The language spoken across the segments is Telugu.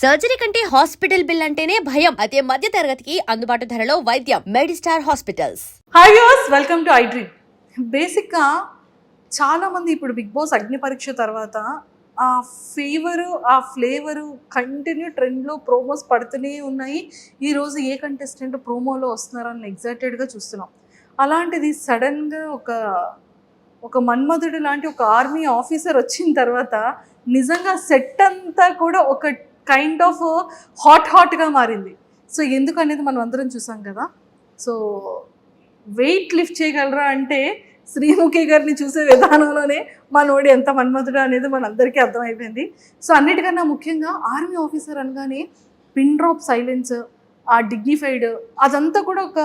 సర్జరీ కంటే హాస్పిటల్ బిల్ అంటేనే భయం. అదే మధ్య తరగతికి అందుబాటు ధరలో వైద్యం. Medistar hospitals. Hi viewers, welcome to I dream. బేసిక్గా చాలామంది ఇప్పుడు బిగ్ బాస్ అగ్ని పరీక్ష తర్వాత ఆ ఫీవరు ఆ ఫ్లేవరు కంటిన్యూ ట్రెండ్లో ప్రోమోస్ పడుతూనే ఉన్నాయి. ఈరోజు ఏ కంటెస్టెంట్ ప్రోమోలో వస్తున్నారని ఎగ్జైటెడ్గా చూస్తున్నాం. అలాంటిది సడన్గా ఒక మన్మధుడు లాంటి ఒక ఆర్మీ ఆఫీసర్ వచ్చిన తర్వాత నిజంగా సెట్ అంతా కూడా ఒక కైండ్ ఆఫ్ హాట్గా మారింది. సో ఎందుకు అనేది మనం అందరం చూసాం కదా. సో వెయిట్ లిఫ్ట్ చేయగలరా అంటే శ్రీముఖి గారిని చూసే విధానంలోనే మనోడు ఎంత మన్మధుడు అనేది మనందరికీ అర్థమైపోయింది. సో అన్నిటికన్నా ముఖ్యంగా ఆర్మీ ఆఫీసర్ అనగానే పిన్ డ్రాప్ సైలెన్స్, ఆ డిగ్నిఫైడ్, అదంతా కూడా ఒక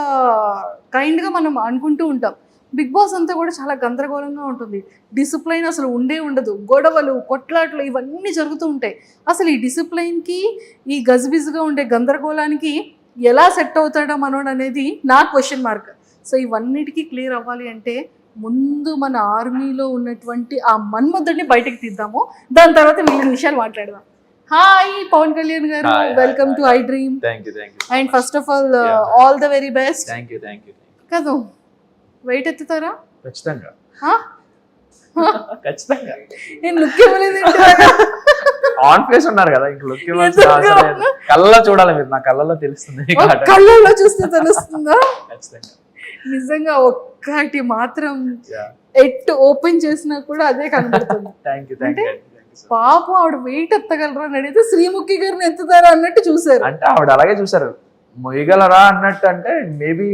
కైండ్గా మనం అనుకుంటూ ఉంటాం. బిగ్ బాస్ అంతా కూడా చాలా గందరగోళంగా ఉంటుంది. డిసిప్లైన్ అసలు ఉండదు. గొడవలు, కొట్లాట్లు ఇవన్నీ జరుగుతూ ఉంటాయి. అసలు ఈ డిసిప్లైన్కి, ఈ గజిబిజిగా ఉండే గందరగోళానికి ఎలా సెట్ అవుతాడో మనోడు అనేది నా క్వశ్చన్ మార్క్. సో ఇవన్నిటికీ క్లియర్ అవ్వాలి అంటే ముందు మన ఆర్మీలో ఉన్నటువంటి ఆ మన్మధుడిని బయటకు తీద్దాము. దాని తర్వాత మిగిలిన విషయాలు మాట్లాడదాం. హాయ్ పవన్ కళ్యాణ్ గారు, welcome to I dream. And first of all the very best. కదా, వెయిట్ ఎత్తుతారా? ఖచ్చితంగా. నేను లుక్ ఇవ్వలేదు. ఆన్ ఫేస్ ఉన్నారు కదా, ఇంక లుక్ ఇవ్వాల్సిన కళ్ళలో చూడాలి. మీరు నా కళ్ళలో తెలుస్తుంది. కళ్ళల్లో చూస్తే తెలుస్తుందా? నిజంగా ఒక్కటి మాత్రం ఎట్ ఓపెన్ చేసినా కూడా అదే కనబడుతుంది. అంటే పాపం ఆవిడ వెయిట్ ఎత్తగలరా అని అడిగితే శ్రీముఖి గారిని ఎత్తుతారా అన్నట్టు చూసారు. అంటే ఆవిడ అలాగే చూసారు, మొయ్యగలరా అన్నట్టు. అంటే మేబీ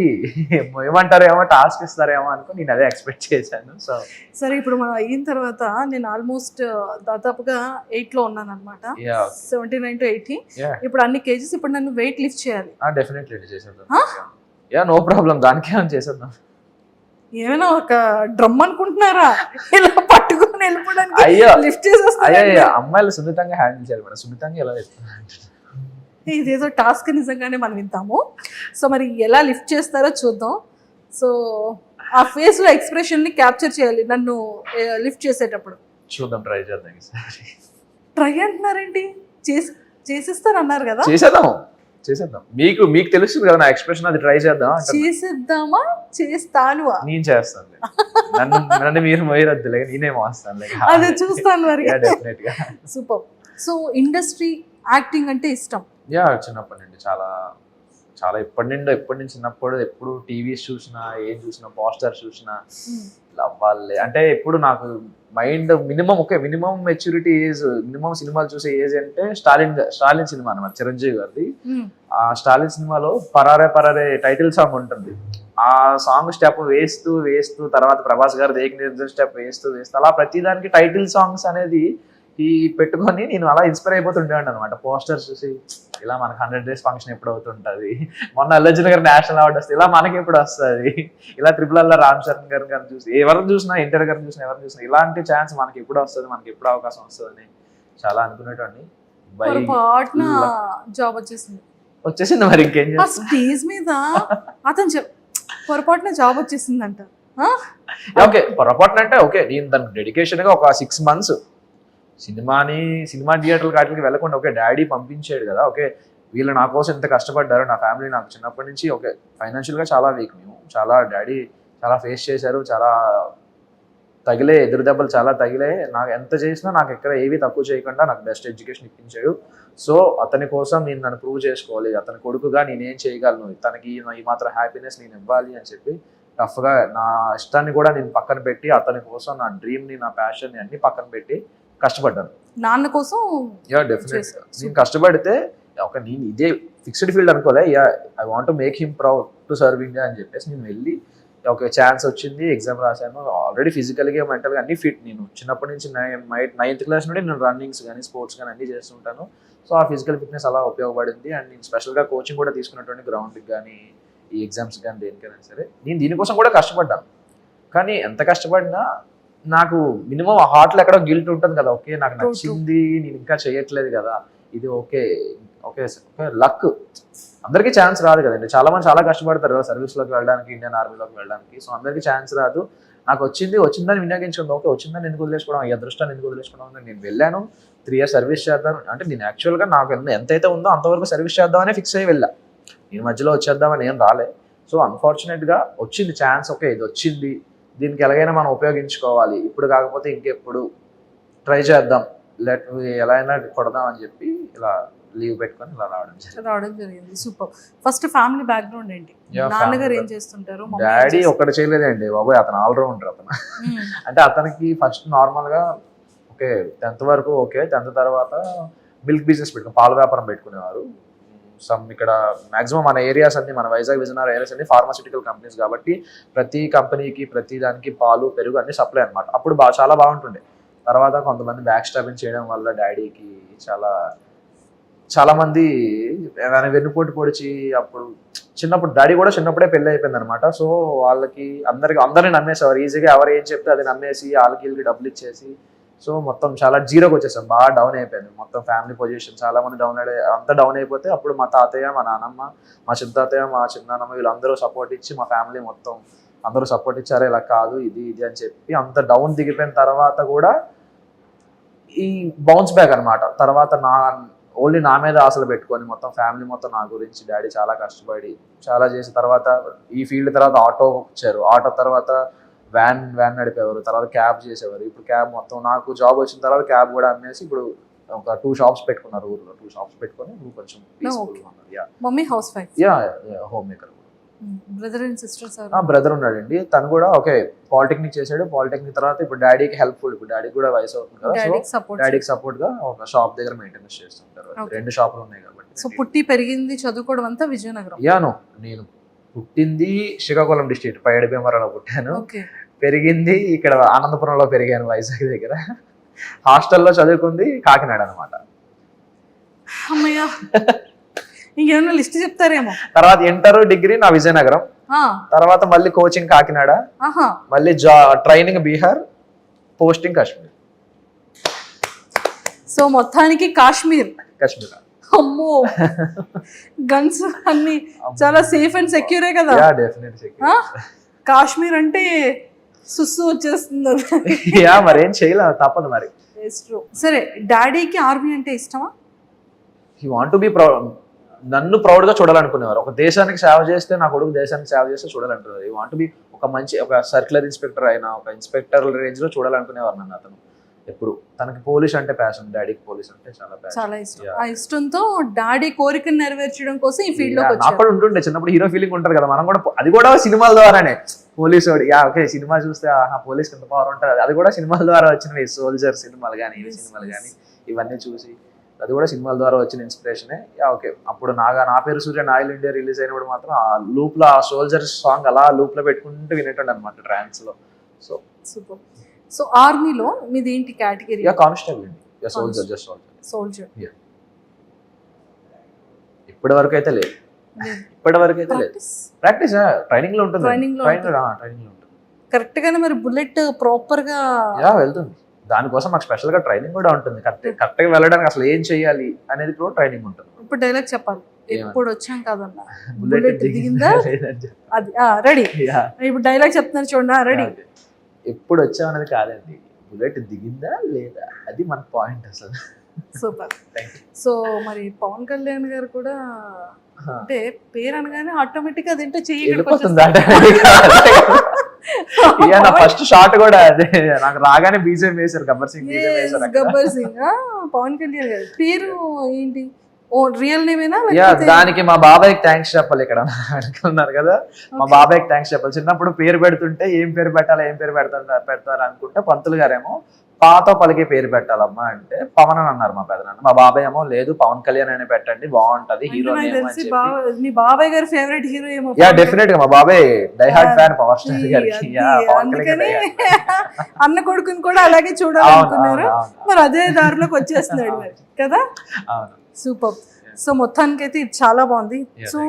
మొయ్యమంటారేమో, టాస్క్ ఇస్తారేమో అనుకో నేను అదే ఎక్స్పెక్ట్ చేశాను. సో సరే, ఇప్పుడు మనం అయిన తర్వాత నేను ఆల్మోస్ట్ దాదాపుగా 8లో ఉన్నాను అనమాట. 79 to 80. ఇప్పుడు అన్ని కేజెస్. ఇప్పుడు నన్ను వెయిట్ లిఫ్ట్ చేయాలి. డెఫినెట్లీ చేసేద్దాం. నో ప్రాబ్లం, దానికి ఏమైనా చేసేద్దాం. ఏమైనా ఒక డ్రమ్ అనుకుంటున్నారా ఇలా పట్టుకుని వెళ్ళిపోవడానికి? లిఫ్ట్ చేసేస్తా. అమ్మాయిలు సున్నితంగా హ్యాండిల్ చేయాలి మేడం. సున్నితంగా ఎలా ఇదేదో టాస్క్ నిజంగానే మనం వింటాము. సో మరి ఎలా లిఫ్ట్ చేస్తారో చూద్దాం. సో ఆ ఫేస్ లో ఎక్స్ప్రెషన్ ని క్యాప్చర్ చేయాలి నన్ను లిఫ్ట్ చేసేటప్పుడు. చూద్దాం, ట్రై చేద్దాం. ట్రై అంటున్నారేంటి? చేసేస్తారు అన్నారు కదా. చేసేద్దాం. మీకు తెలుస్తుంది కదా నా ఎక్స్ప్రెషన్, అది ట్రై చేద్దాం. చేసేద్దామా? చేస్తాను. నేను చేస్తాను. నన్ను మీరు మొయ్యరద్దులే, నేనే మోస్తాను. అదే చూస్తాను మరి. సూపర్. సో ఇండస్ట్రీ, యాక్టింగ్ అంటే ఇష్టం? చిన్నప్పటి నుండి చాలా ఎప్పటి నుంచి చిన్నప్పుడు ఎప్పుడు టీవీస్ చూసినా, ఏం చూసినా, పోస్టర్ చూసినా అవ్వాలి అంటే ఎప్పుడు నాకు mind minimum maturity age, minimum సినిమాలు చూసే ఏజ్ అంటే స్టాలిన్ సినిమా అన్నమాట, చిరంజీవి గారిది. ఆ స్టాలిన్ సినిమాలో పరారే టైటిల్ సాంగ్ ఉంటుంది. ఆ సాంగ్ స్టెప్ వేస్తూ తర్వాత ప్రభాస్ గారు ఏకనిర్జన స్టెప్ వేస్తూ అలా ప్రతిదానికి టైటిల్ సాంగ్స్ అనేది ఈ పెట్టుకొని నేను అలా ఇన్స్పైర్ అయిపోతుండేవాడిని అనమాట. పోస్టర్స్ చూసి ఇలా మనకు 100 days ఫంక్షన్ ఎప్పుడు అవుతుంటుంది, మొన్న అల్లర్జున్ గారు నేషనల్ అవార్డు వస్తుంది, ఇలా మనకి ఎప్పుడు వస్తుంది, ఇలా ట్రిపుల్ రామ్ చరణ్ గారిని చూసి ఎవరిని చూసినా, ఎన్టీఆర్ గారిని చూసినా, ఎవరిని చూసినా ఇలాంటి ఛాన్స్ మనకి ఎప్పుడు వస్తుంది, మనకి ఎప్పుడు అవకాశం వస్తుంది అని చాలా అనుకునేటండి. జాబ్ వచ్చేసింది. మరి ఇంకేం చేస్తా, స్టేజ్ మీద అతను పొరపాటున జాబ్ వచ్చేసిందంట. ఓకే, పొరపాటున అంటే ఓకే, నేను దానికి డెడికేషన్ గా ఒక 6 months సినిమా థియేటర్లు వాటికి వెళ్ళకుండా ఓకే డాడీ పంపించాడు కదా, ఓకే వీళ్ళు నా కోసం ఎంత కష్టపడ్డారు, నా ఫ్యామిలీ నాకు చిన్నప్పటి నుంచి ఓకే ఫైనాన్షియల్గా చాలా వీక్, మేము డాడీ చాలా ఫేస్ చేశారు, చాలా ఎదురు దెబ్బలు చాలా తగిలే. నాకు ఎంత చేసినా నాకు ఎక్కడ ఏవి తక్కువ చేయకుండా నాకు బెస్ట్ ఎడ్యుకేషన్ ఇప్పించాడు. సో అతని కోసం నేను నన్ను ప్రూవ్ చేసుకోవాలి, అతని కొడుకుగా నేనేం చేయగలను, తనకి ఈ మాత్రం హ్యాపీనెస్ నేను ఇవ్వాలి అని చెప్పి టఫ్గా నా ఇష్టాన్ని కూడా నేను పక్కన పెట్టి అతని కోసం నా డ్రీమ్ని, నా ప్యాషన్ని అన్ని పక్కన పెట్టి కష్టపడ్డాను. నాన్న కోసం డెఫినెట్గా నేను కష్టపడితే ఒక నేను ఇదే ఫిక్స్డ్ ఫీల్డ్ అనుకోలే, I want make him proud to serve India అని చెప్పేసి నేను వెళ్ళి ఒక ఛాన్స్ వచ్చింది, ఎగ్జామ్ రాశాను. ఆల్రెడీ ఫిజికల్గా మెంటల్గా అన్ని ఫిట్. నేను చిన్నప్పటి నుంచి 9th class నుండి నేను రన్నింగ్స్ కానీ స్పోర్ట్స్ కానీ అన్నీ చేస్తుంటాను. సో ఆ ఫిజికల్ ఫిట్నెస్ అలా ఉపయోగపడింది. అండ్ నేను స్పెషల్గా కోచింగ్ కూడా తీసుకున్నటువంటి గ్రౌండ్కి కానీ ఈ ఎగ్జామ్స్ కానీ దేనికైనా సరే నేను దీనికోసం కూడా కష్టపడ్డాను. కానీ ఎంత కష్టపడినా నాకు మినిమం హార్ట్లో ఎక్కడో గిల్ట్ ఉంటుంది కదా, ఓకే నాకు నచ్చింది నేను ఇంకా చేయట్లేదు కదా, ఇది ఓకే లక్. అందరికీ ఛాన్స్ రాదు కదండి. చాలా మంది చాలా కష్టపడతారు సర్వీస్లోకి వెళ్ళడానికి, ఇండియన్ ఆర్మీలోకి వెళ్ళడానికి. సో అందరికీ ఛాన్స్ రాదు. నాకు వచ్చిందని వినియోగించుకుంది. ఓకే, వచ్చిందని ఎందుకు వదిలేసుకోవడం, ఈ అదృష్టాన్ని ఎందుకు వదిలేసుకోవడం అని నేను వెళ్ళాను. 3 years సర్వీస్ చేద్దాం అంటే నేను యాక్చువల్గా నాకు ఎంతైతే ఉందో అంతవరకు సర్వీస్ చేద్దామనే ఫిక్స్ అయ్యి వెళ్ళా. నేను మధ్యలో వచ్చేద్దామని ఏం రాలే. సో అన్ఫార్చునేట్గా వచ్చింది ఛాన్స్. ఓకే, ఇది వచ్చింది, దీనికి ఎలాగైనా మనం ఉపయోగించుకోవాలి, ఇప్పుడు కాకపోతే ఇంకెప్పుడు ట్రై చేద్దాం, ఎలా అయినా కొడదాం అని చెప్పి ఇలా లీవ్ పెట్టుకొని ఇలా రావడం జరిగింది. సూపర్. ఫస్ట్ ఫ్యామిలీ బ్యాక్గ్రౌండ్ ఏంటి? నాన్నగారు ఏం చేస్తుంటారు? డాడీ ఒకటి చేయలేదండి బాబోయ్, అతను ఆల్రౌండర్ అతను. అంటే అతనికి ఫస్ట్ నార్మల్గా ఓకే 10th వరకు ఓకే, 10th తర్వాత మిల్క్ బిజినెస్ పెట్టుకుని పాల వ్యాపారం పెట్టుకునేవారు. ఇక్కడ మాక్సిమం మన ఏరియాస్ అన్ని, మన వైజాగ్ విజయనగరం ఏరియాస్ అన్ని ఫార్మాస్యూటికల్ కంపెనీస్ కాబట్టి ప్రతి కంపెనీకి ప్రతి దానికి పాలు పెరుగు అన్ని సప్లై అనమాట. అప్పుడు చాలా బాగుంటుండే. తర్వాత కొంతమంది బ్యాక్ స్టాపింగ్ చేయడం వల్ల డాడీకి చాలా మంది వెన్నుపోటు పొడిచి, అప్పుడు చిన్నప్పుడు డాడీ కూడా చిన్నప్పుడే పెళ్ళి అయిపోయింది అనమాట. సో వాళ్ళకి అందరిని నమ్మేసేవారు ఈజీగా, ఎవరు ఏం చెప్తే అది నమ్మేసి వీళ్ళకి డబ్బులు ఇచ్చేసి, సో మొత్తం చాలా జీరోకి వచ్చేసాం, బాగా డౌన్ అయిపోయింది మొత్తం ఫ్యామిలీ పొజిషన్. చాలా మంది డౌన్ అయిపోతే అప్పుడు మా తాతయ్య, మా నాన్నమ్మ, మా చిన్న తాతయ్య, మా చిన్నాన్నమ్మ వీళ్ళందరూ సపోర్ట్ ఇచ్చి, మా ఫ్యామిలీ మొత్తం అందరూ సపోర్ట్ ఇచ్చారు, ఇలా కాదు ఇది అని చెప్పి అంత డౌన్ దిగిపోయిన తర్వాత కూడా ఈ బౌన్స్ బ్యాక్ అనమాట. తర్వాత ఓన్లీ నా మీద ఆశలు పెట్టుకొని మొత్తం ఫ్యామిలీ మొత్తం నా గురించి డాడీ చాలా కష్టపడి చాలా చేసిన తర్వాత ఈ ఫీల్డ్ తర్వాత ఆటో వచ్చారు. ఆటో తర్వాత వ్యాన్ నడిపేవారు, తర్వాత క్యాబ్ చేసేవారు. ఇప్పుడు క్యాబ్ మొత్తం నాకు జాబ్ వచ్చిన తర్వాత క్యాబ్ కూడా అమ్మేసి ఇప్పుడు ఒక 2 shops పెట్టుకున్నారు ఊర్లో. 2 shops పెట్టుకొని కొంచెం mummy house wife, home maker. Brother and sisters? Brother ఉన్నాడండి, తను కూడా ఓకే పాలిటెక్నిక్ చేశాడు. పాలిటెక్నిక్ తర్వాత ఇప్పుడు డాడీకి హెల్ప్ఫుల్, ఇప్పుడు డాడీకి కూడా వయసు అవుతుంది కదా, సో డాడీకి సపోర్ట్ గా ఒక షాప్ దగ్గర మెయింటెనెన్స్ చేస్తుంటారు. 2 షాపులు ఉన్నాయి కాబట్టి. సో పుట్టి పెరిగింది చదువుకోవడం అంతా విజయనగరం? నేను పుట్టింది శ్రీకాకుళం డిస్ట్రిక్ట్ పైడి భీమవరంలో పుట్టాను. పెరిగింది ఇక్కడ ఆనందపురంలో పెరిగాను, వైజాగ్ దగ్గర. హాస్టల్లో చదువుకుంది కాకినాడ అనమాట. అమ్మయ్యా, ఇంకేమన్నా లిస్ట్ చెప్తారేమో. తర్వాత ఇంటర్ డిగ్రీ నా విజయనగరం, తర్వాత మళ్ళీ కోచింగ్ కాకినాడ, మళ్ళీ training Bihar, posting Kashmir. So మొత్తానికి కాశ్మీర్. అమ్మో, గన్స్ అన్ని చాలా సేఫ్ అండ్ సెక్యూరే కదా? కాశ్మీర్ అంటే సుస్సు వచ్చేస్తుంది. మరేం చేయలేదు, తప్పదు మరి. సరే, డాడీకి ఆర్మీ అంటే ఇష్టమా? He want to be proud, నన్ను ప్రౌడ్ గా చూడాలనుకునేవారు. ఒక దేశానికి సేవ చేస్తే, నా కొడుకు దేశానికి సేవ చేస్తే చూడాలంటున్నారు. హీ వాంట్ టు బి ఒక సర్క్యులర్ ఇన్స్పెక్టర్ అయినా, ఒక ఇన్స్పెక్టర్ రేంజ్ లో చూడాలనుకునేవారు నన్ను. అతను ఎప్పుడు తనకి పోలీస్ అంటే ప్యాషన్, డాడీకి పోలీస్ అంటే చాలా ఇష్టం. ఆ ఇష్టంతో డాడీ కోరికను నెరవేర్చడం కోసం ఈ ఫీల్డ్ లో నాకు కూడా ఉంటుండే. చిన్నప్పుడు హీరో ఫీలింగ్ ఉంటారు కదా, మనం కూడా అది కూడా సినిమాల ద్వారానే. పోలీసు ఓకే, సినిమా చూస్తే పోలీస్ ఎంత పవర్ ఉంటుంది, అది కూడా సినిమాల ద్వారా వచ్చినవి. సోల్జర్ సినిమాలు కానీ, ఇవి సినిమాలు కానీ, ఇవన్నీ చూసి అది కూడా సినిమాల ద్వారా వచ్చిన ఇన్స్పిరేషనే. ఓకే, అప్పుడు నా పేరు సూర్య, నా ఇల్లు ఇండియా రిలీజ్ అయినప్పుడు మాత్రం ఆ లూప్ లో, ఆ సోల్జర్ సాంగ్ అలా లూప్ లో పెట్టుకుంటూ వినేటండి అనమాట ట్రాన్స్ లో. So super. సో ఆర్మీలో మీది ఏంటి కేటగిరీ? కానిస్టేబుల్ అండి. సోల్జర్. ఇప్పటి వరకు అయితే లేదు. ప్రాక్టీస్ ట్రైనింగ్ లో ఉంటుంది. కరెక్ట్ గానే మరి బుల్లెట్ ప్రాపర్ గా వెళ్తుంది. దానికోసం మాకు స్పెషల్ గా ట్రైనింగ్ కూడా ఉంటుంది. కరెక్ట్ గా వెళ్ళడానికి అసలు ఏం చేయాలి అనేది కూడా ట్రైనింగ్ ఉంటుంది. ఇప్పుడు డైలాగ్ చెప్పాలి. ఎప్పుడు వచ్చాం కదన్నా, బుల్లెట్ దిగిందా? అది రెడీ. ఇప్పుడు డైలాగ్ చెప్తున్నారు చూడండి, రెడీ. ఎప్పుడు వచ్చాం అనేది కాదండి, బుల్లెట్ దిగిందా లేదా, అది మన పాయింట్ అసలు. సూపర్. సో మరి పవన్ కళ్యాణ్ గారు కూడా అంటే పేరు అనగానే ఆటోమేటిక్ అది ఏంటో ఫస్ట్ షాట్ కూడా అదే. నాకు రాగానే బీజేపీ వేశారు, గబ్బర్ సింగ్. పవన్ కళ్యాణ్ గారు పేరు ఏంటి? రియల్ నేమేనా? దానికి మా బాబాయ్కి థ్యాంక్స్ చెప్పాలి. ఇక్కడ అనుకున్నారు కదా, మా బాబాయ్కి థ్యాంక్స్ చెప్పాలి. చిన్నప్పుడు పేరు పెడుతుంటే ఏం పేరు పెట్టాలి, ఏం పేరు పెడతారు అనుకుంటే పంతులు గారేమో పాతో పలికే పేరు పెట్టాలమ్మా అంటే పవన్ అని అన్నారు మా పెదనాన్న. మా బాబాయ్ ఏమో లేదు పవన్ కళ్యాణ్ అని పెట్టండి బాగుంటది హీరో. మీ బాబాయ్ గారి ఫేవరెట్ హీరో ఏమో? డెఫినెట్ గా మా బాబాయ్ die hard fan power star గారికి. అన్న కొడుకుని కూడా అలాగే చూడాలనుకున్నారు, మరి అదే దారిలోకి వచ్చేస్తున్నాడు కదా. సూపర్. సో మొత్తానికైతే ఇది చాలా బాగుంది. సో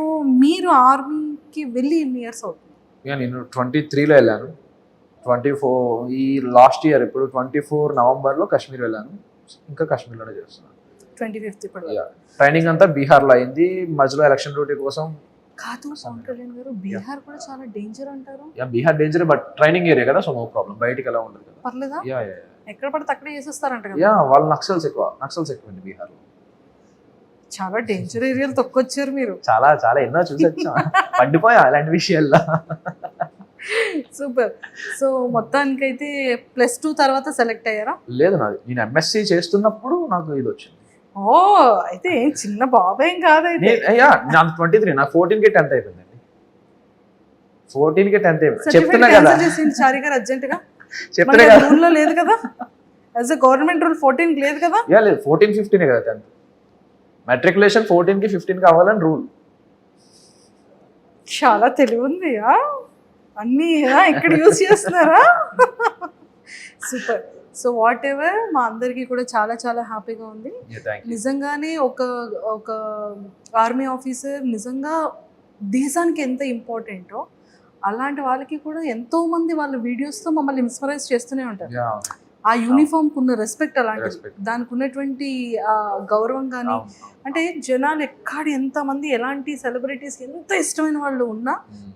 మీరు ఆర్మీకి వెళ్ళి ఎన్ని ఇయర్స్ అవుతుంది? నేను 23లో వెళ్ళాను. 24 ఈ లాస్ట్ ఇయర్, ఇప్పుడు 24 నవంబర్లో కాశ్మీర్ వెళ్ళాను. ఇంకా కాశ్మీర్లోనే చేస్తున్నాను. 25 ట్రైనింగ్ అంతా బీహార్లో అయింది. మధ్యలో ఎలక్షన్ డ్యూటీ కోసం కాదు పవన్ కళ్యాణ్ గారు, బీహార్ కూడా చాలా డేంజర్ అంటారు. Yeah Bihar danger, but training area కదా, సో నో ప్రాబ్లం, బయటికి ఎలా ఉండదు కదా. పర్లేదా? యా యా ఎక్కడ పడితే అక్కడే చేసేస్తారంట కదా. యా వాళ్ళు నక్సల్స్ ఎక్కువండి బీహార్లో. చాలా డేంజర్ ఏరియాలు తొక్కొచ్చారు మీరు. చాలా చాలా ఎన్నో చూసొచ్చాం, పడిపోయా అలాంటి విషయాల్లో. సూపర్. సో మొత్తానికైతే +2 తర్వాత సెలెక్ట్ అయ్యారా? లేదు, నేను ఎంఎస్సీ చేస్తున్నప్పుడు నాకు ఇది వచ్చింది. ఓ అయితే ఏం చిన్న బాబేం కాదైతే. నాకు 23, నాకు 14కి 10th అయిపోయిందండి. 14కి 10th అయిపోయింది. చెప్తున్నా కదా, చారి గారు అర్జెంట్ గా. చెప్తున్నా కదా, రూల్లో లేదు కదా, యాజ్ ఎ గవర్నమెంట్ రూల్ 14కి లేదు కదా. యా లేదు, 14, 15 కదా 10th. మెట్రికులేషన్ 14కి 15కి అవ్వాలని రూల్. చాలా తెలివి ఉంది అన్నీ ఇక్కడ యూజ్ చేస్తున్నారా? సూపర్. సో వాట్ ఎవర్, మా అందరికీ కూడా చాలా చాలా హ్యాపీగా ఉంది. నిజంగానే ఒక ఆర్మీ ఆఫీసర్ నిజంగా దేశానికి ఎంత ఇంపార్టెంటో అలాంటి వాళ్ళకి కూడా ఎంతో మంది వాళ్ళ వీడియోస్తో మమ్మల్ని ఇన్స్పరైజ్ చేస్తూనే ఉంటారు. ఆ యూనిఫామ్ ఉన్న రెస్పెక్ట్ అలాంటిది, దానికి ఉన్నటువంటి గౌరవం కానీ, అంటే జనాలు ఎంతమంది ఎలాంటి సెలబ్రిటీస్ ఎంత ఇష్టమైన వాళ్ళు ఉన్నా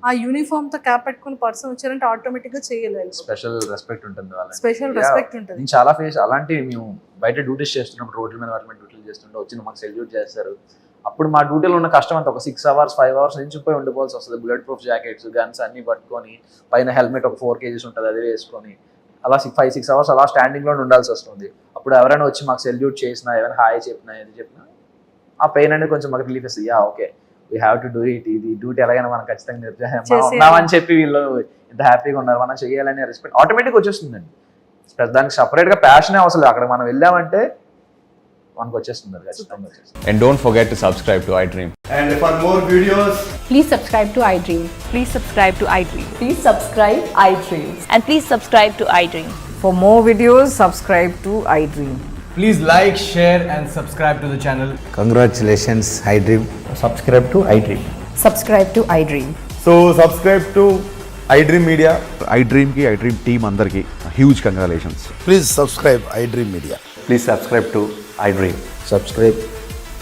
ఆ యూనిఫామ్ తో క్యాప్ పెట్టుకుని పర్సన్ వచ్చారంటే ఆటోమేటిక్ గా చేయలేదు. స్పెషల్ రెస్పెక్ట్ ఉంటుంది వాళ్ళకి, స్పెషల్ రెస్పెక్ట్ ఉంటుంది. నేను చాలా ఫేస్ అలాంటివి, మేము బయట డ్యూటీస్ చేస్తున్నప్పుడు రోడ్ల మీద వాటి మీద డ్యూటీలు చేస్తుంటే వచ్చి మాకు సెల్యూట్ చేస్తారు. అప్పుడు మా డ్యూటీలో ఉన్న కష్టం అంతా ఒక 6 hours 5 hours నించిపోయి ఉండిపోవాల్సి వస్తుంది. బుల్లెట్ ప్రూఫ్ జాకెట్స్, గన్స్ అన్ని పట్టుకొని, పైన హెల్మెట్ ఒక 4 kgs ఉంటుంది అది వేసుకొని, అలా 5-6 hours అలా స్టాండింగ్లో ఉండాల్సి వస్తుంది. అప్పుడు ఎవరైనా వచ్చి మాకు సెల్యూట్ చేసినా, ఎవరైనా హాయ్ చెప్పినా, ఏది చెప్పినా ఆ పెయిన్ అనేది కొంచెం మాకు రిలీఫ్ ఇస్తుంది. Okay we have to do it, ఇది డ్యూటీ ఎలాగైనా మనం ఖచ్చితంగా ఉన్నామని చెప్పి వీళ్ళు ఇంత హ్యాపీగా ఉన్నారు, మనం చేయాలనే రెస్పెక్ట్ ఆటోమేటిక్ వచ్చేస్తుందండి. దానికి సపరేట్గా ప్యాషనే అవసరం లేదు, అక్కడ మనం వెళ్ళామంటే మనకు వచ్చేస్తుంది ఖచ్చితంగా వచ్చేస్తుంది. And don't forget to subscribe to iDream. And for more videos, Please subscribe to iDream. Please subscribe to iDream. Please subscribe iDream. And please subscribe to iDream. For more videos, subscribe to iDream. Please like, share, and subscribe to the channel. Congratulations, iDream. subscribe to iDream. Subscribe to iDream. So subscribe to iDream Media. iDream ki iDream team andarki huge congratulations. Please subscribe iDream Media. Please subscribe to iDream. Subscribe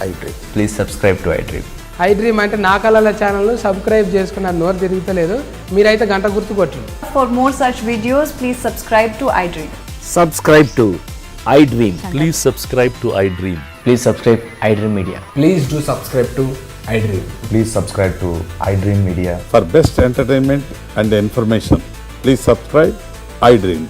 iDream. Please subscribe to iDream. iDream అంటే నా కళల ఛానల్ సబ్స్క్రైబ్ చేసుకున్న నోరు తిరుగుతలేదు, మీరైతే గంట గుర్తు కొట్టండి. For more such videos, please subscribe to iDream. Subscribe to iDream. Please subscribe to iDream. Please subscribe iDream Media. Please do subscribe to iDream. Please subscribe to iDream Media. For best entertainment and information, please subscribe iDream.